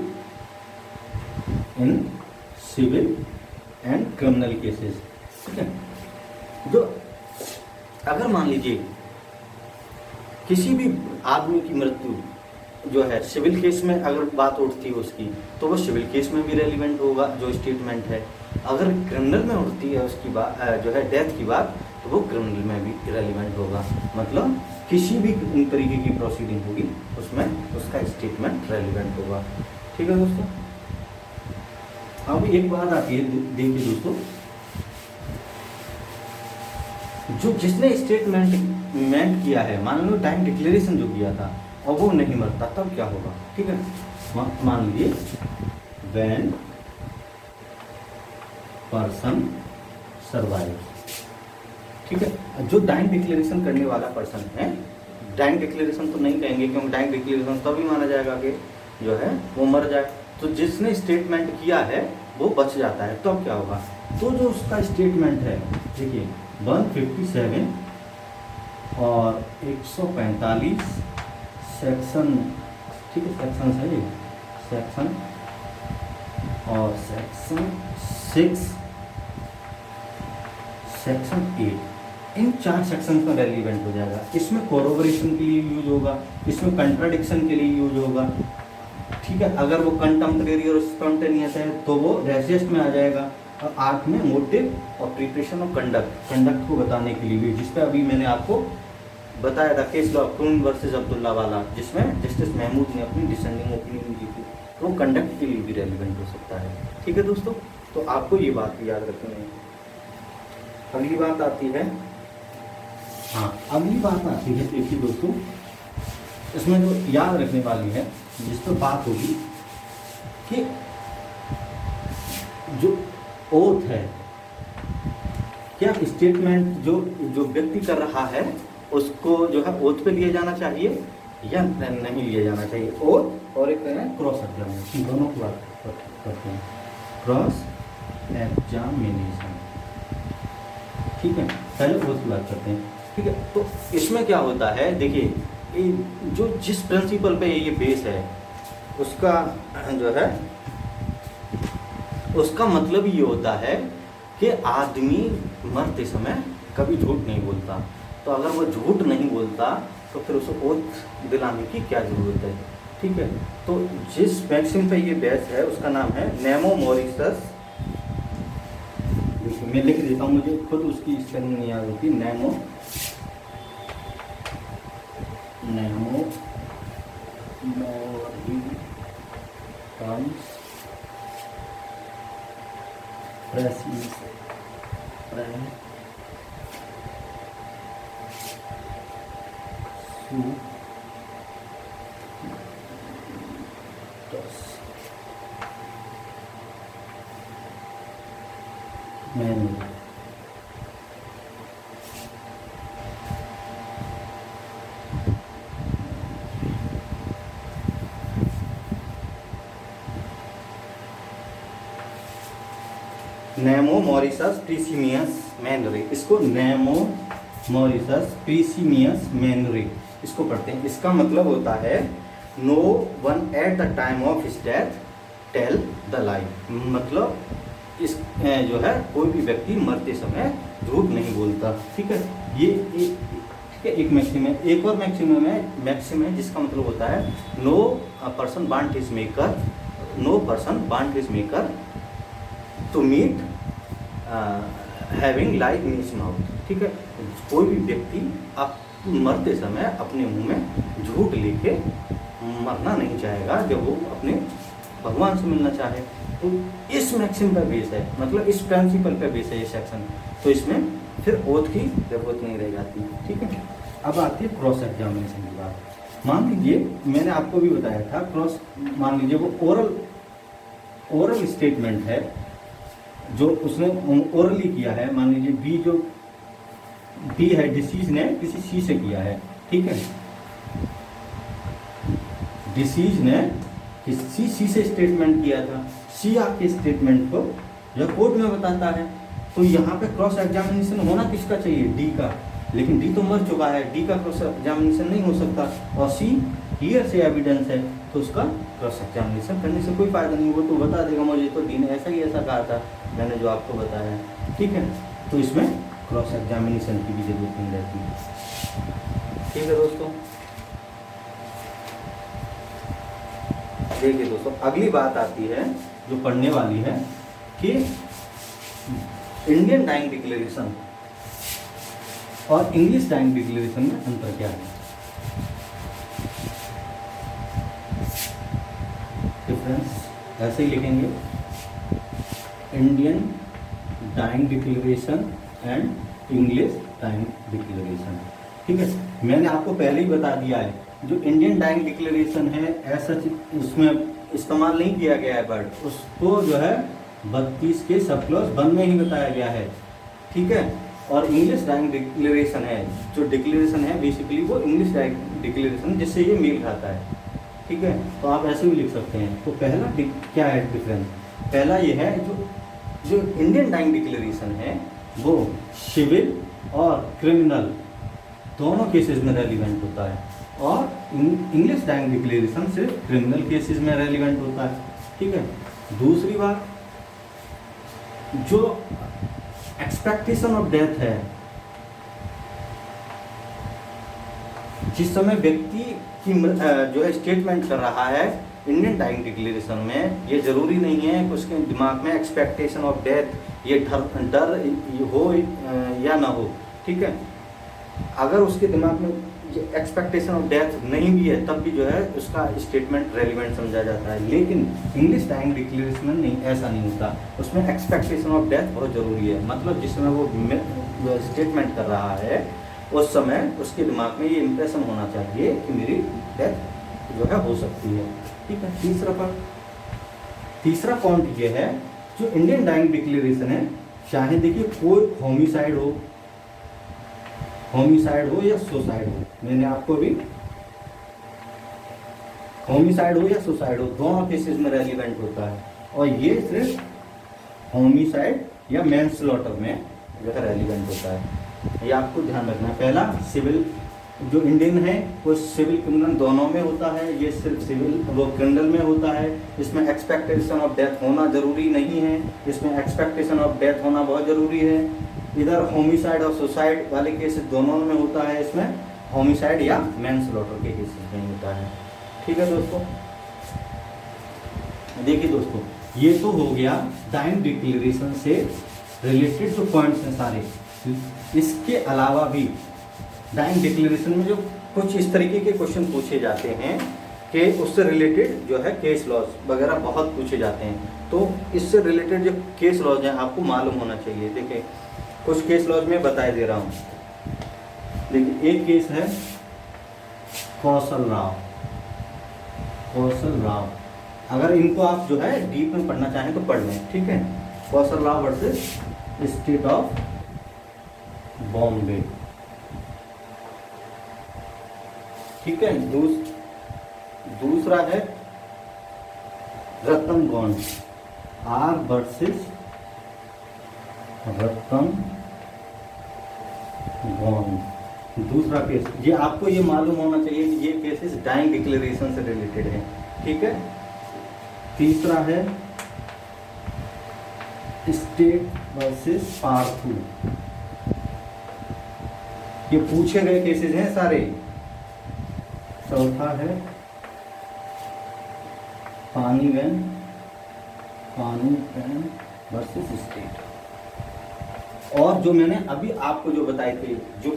in civil and criminal cases. ठीक है, जो अगर मान लीजिए किसी भी आदमी की मृत्यु जो है सिविल केस में अगर बात उठती है उसकी, तो वो सिविल केस में भी रेलिवेंट होगा जो स्टेटमेंट है। अगर क्रिमिनल में उठती है उसकी बात जो है डेथ की बात, तो वो क्रिमिनल में भी रेलिवेंट होगा। मतलब किसी भी तरीके की प्रोसीडिंग होगी उसमें उसका स्टेटमेंट रेलिवेंट होगा। ठीक है दोस्तों, अब एक बात आती है, देखिए दोस्तों, जो जिसने स्टेटमेंट किया है, मान लो टाइम डिक्लेरेशन जो किया था और वो नहीं मरता, तब क्या होगा? ठीक है, मान लीजिए व्हेन पर्सन सर्वाइव। ठीक है, जो डाइंग डिक्लेरेशन करने वाला पर्सन है, डाइंग डिक्लेरेशन तो नहीं कहेंगे क्योंकि डाइंग डिक्लेरेशन तभी माना जाएगा कि जो है वो मर जाए। तो जिसने स्टेटमेंट किया है वो बच जाता है, तब क्या होगा? तो जो उसका स्टेटमेंट है, देखिए 157 और 145 सेक्शन, ठीक है, सेक्शन है ये, सेक्शन और सेक्शन 6, सेक्शन 8, इन 4 सेक्शन में रेलिवेंट हो जाएगा। इसमें कोरोबरेशन के लिए यूज होगा, इसमें कंट्राडिक्शन के लिए यूज होगा। ठीक है, अगर वो कंटेम्परेरी और स्पॉन्टेनियस है तो वो रेसिस्ट में आ जाएगा। और 8 में मोटिव और प्रिपरेशन और कंडक्ट को बताने के लिए भी, जिस पे अभी मैंने आपको बताया था case law croon versus Abdullah वाला, जिसमें जस्टिस महमूद ने अपनी डिसेंडिंग ओपिनियन दी थी, तो वो कंडक्ट के लिए भी रेलिवेंट हो सकता है। ठीक है दोस्तों, तो आपको ये बात भी याद रखनी है। अगली बात आती है, अगली बात आती है, देखिए दोस्तों, इसमें जो याद रखने वाली है, जिस पर बात होगी कि जो ओथ है, क्या स्टेटमेंट जो व्यक्ति कर रहा है उसको जो है ओथ पे लिया जाना चाहिए या नहीं लिया जाना चाहिए? ओथ और एक है क्रॉस एग्जामिनेशन, दोनों की बात करते हैं। क्रॉस एग्जामिनेशन, ठीक है, पहले ओथ की बात करते हैं। ठीक है, तो इसमें क्या होता है, देखिए जो जिस प्रिंसिपल पे ये बेस है उसका जो है उसका मतलब ये होता है कि आदमी मरते समय कभी झूठ नहीं बोलता। तो अगर वो झूठ नहीं बोलता तो फिर उसे ओथ दिलाने की क्या ज़रूरत है? ठीक है, तो जिस मैक्सिम पे ये बेस है उसका नाम है नेमो मॉरिसस। देखिए मैं लिख देता हूँ, मुझे खुद उसकी स्पेलिंग नहीं याद होती। नेमो नेमो मॉरिसस प्रीसीमियस मैनरे, इसको नेमो मॉरिसस प्रीसीमियस मैनरे इसको पढ़ते हैं। इसका मतलब होता है no one at the time of his death tell the lie. मतलब इस जो है कोई भी व्यक्ति मरते समय झूठ नहीं बोलता। ठीक है, ये ठीक है, एक मैक्सिम है। एक और मैक्सिम है जिसका मतलब होता है no person want his maker, no person want his maker to meet having like in his mouth. ठीक है, कोई भी व्यक्ति मरते समय अपने मुंह में झूठ लेके मरना नहीं चाहेगा जब वो अपने भगवान से मिलना चाहे। तो इस मैक्सिम पर बेस है, मतलब इस प्रिंसिपल पर बेस है ये सेक्शन। तो इसमें फिर ओथ की जरूरत नहीं रह जाती। ठीक है, अब आती है क्रॉस एग्जामिनेशन की बात। मान लीजिए मैंने आपको भी बताया था, क्रॉस मान लीजिए वो ओरल स्टेटमेंट है जो उसने ओरली किया है। मान लीजिए बी जो डी है, डिसीज ने किसी सी से किया है, ठीक है, डिसीज ने किसी सी से स्टेटमेंट किया था, सी आपके स्टेटमेंट को जो कोर्ट में बताता है, तो यहाँ पे क्रॉस एग्जामिनेशन होना किसका चाहिए, डी का, लेकिन डी तो मर चुका है, डी का क्रॉस एग्जामिनेशन नहीं हो सकता, और सी क्लियर से एविडेंस है, तो उसका क्रॉस एग्जामिनेशन करने से कोई फायदा नहीं, वो तो बता देगा मुझे तो डी ने ऐसा ही ऐसा कहा था, मैंने जो आपको बताया है, ठीक है, तो इसमें क्रॉस एग्जामिनेशन की भी जरूरत नहीं रहती है, ठीक है दोस्तों। देखिए दोस्तों, अगली बात आती है जो पढ़ने वाली है कि इंडियन डाइंग डिक्लेरेशन और इंग्लिश डाइंग डिक्लेरेशन में अंतर क्या है। डिफरेंस ऐसे ही लिखेंगे, Indian dying declaration and English dying declaration, ठीक है। मैंने आपको पहले ही बता दिया है, जो इंडियन डाइंग डिक्लेरेशन है ऐसा उसमें इस्तेमाल नहीं किया गया है वर्ड, उसको जो है 32 के सब क्लॉज 1 में ही बताया गया है, ठीक है। और इंग्लिश डाइंग डिक्लेरेशन है, जो डिक्लेरेशन है बेसिकली वो इंग्लिश डाइंग डिक्लेरेशन जिससे ये मेल खाता है, ठीक है, तो आप ऐसे भी लिख सकते हैं। तो पहला क्या है डिफरेंस, पहला ये है जो इंडियन डाइंग डिक्लेरेशन है वो सिविल और क्रिमिनल दोनों केसेस में रेलिवेंट होता है, और इंग्लिश डाइंग डिक्लेरेशन सिर्फ क्रिमिनल केसेस में रेलिवेंट होता है, ठीक है। दूसरी बात, जो एक्सपेक्टेशन ऑफ डेथ है, जिस समय व्यक्ति की जो है स्टेटमेंट कर रहा है इंडियन डाइंग डिक्लेरेशन में, ये जरूरी नहीं है कि उसके दिमाग में एक्सपेक्टेशन ऑफ डेथ ये डर हो या ना हो, ठीक है। अगर उसके दिमाग में एक्सपेक्टेशन ऑफ डेथ नहीं भी है तब भी जो है उसका स्टेटमेंट रेलिवेंट समझा जाता है, लेकिन इंग्लिश डाइंग डिक्लेरेशन में नहीं, ऐसा नहीं होता, उसमें एक्सपेक्टेशन ऑफ डेथ बहुत ज़रूरी है। मतलब जिस समय वो स्टेटमेंट कर रहा है उस समय उसके दिमाग में ये इंप्रेशन होना चाहिए कि मेरी डेथ जो है हो सकती है, ठीक है। तीसरा पॉइंट ये है, जो इंडियन डाइंग डिक्लेरेशन है, चाहे देखिए कोई होमिसाइड हो या सुसाइड हो, मैंने आपको भी होमिसाइड हो या सुसाइड हो दोनों केसेस में रेलिवेंट होता है, और ये सिर्फ होमिसाइड या मैनस्लॉटर में जो है रेलिवेंट होता है, ये आपको ध्यान रखना है। पहला सिविल जो इंडियन है वो सिविल क्रिमिनल दोनों में होता है, ये सिर्फ सिविल वो क्रिमिनल में होता है, इसमें एक्सपेक्टेशन ऑफ डेथ होना जरूरी नहीं है, इसमें एक्सपेक्टेशन ऑफ डेथ होना बहुत जरूरी है। इधर होमिसाइड और सुसाइड वाले केसेस दोनों में होता है, इसमें होमिसाइड या मैनस्लॉटर के केसेस में होता है, ठीक है दोस्तों। देखिए दोस्तों, ये तो हो गया डाइंग डिक्लेरेशन से रिलेटेड जो पॉइंट्स हैं सारे। इसके अलावा भी डाइंग डिक्लेरेशन में जो कुछ इस तरीके के क्वेश्चन पूछे जाते हैं कि उससे रिलेटेड जो है केस लॉज वगैरह बहुत पूछे जाते हैं, तो इससे रिलेटेड जो केस लॉज हैं आपको मालूम होना चाहिए। देखिए कुछ केस लॉज में बताए दे रहा हूँ। देखिए एक केस है कौशल राव, अगर इनको आप जो है डीप में पढ़ना चाहें तो पढ़ लें, ठीक है। Kaushal Rao versus state of Bombay, ठीक है। दूसरा है रतन गौंड, आर वर्सेस रतन गौंड, दूसरा केस। ये आपको ये मालूम होना चाहिए कि ये केसेस डाइंग डिक्लेरेशन से रिलेटेड है, ठीक है। तीसरा है स्टेट वर्सेस पार्थू, ये पूछे गए केसेस हैं सारे। चौथा है पानी वैन वर्सेस स्टेट। और जो मैंने अभी आपको जो बताए थे, जो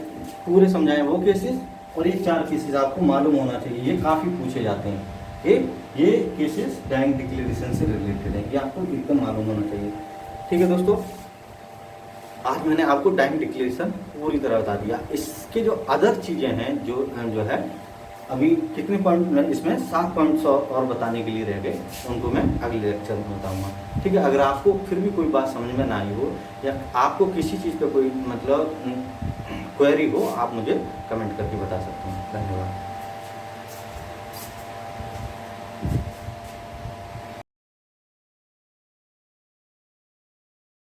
पूरे समझाए वो केसेस, और ये 4 केसेस आपको मालूम होना चाहिए, ये काफ़ी पूछे जाते हैं। ये केसेस डाइंग डिक्लेरेशन से रिलेटेड है, ये आपको एकदम मालूम होना चाहिए, ठीक है दोस्तों। आज मैंने आपको डाइंग डिक्लेरेशन पूरी तरह बता दिया। इसके जो अदर चीज़ें हैं जो है अभी कितने पॉइंट, इसमें 7 पॉइंट्स और बताने के लिए रह गए, उनको मैं अगले लेक्चर में बताऊंगा। ठीक है, अगर आपको फिर भी कोई बात समझ में ना आई हो या आपको किसी चीज़ पे कोई मतलब क्वेरी हो, आप मुझे कमेंट करके बता सकते हैं। धन्यवाद।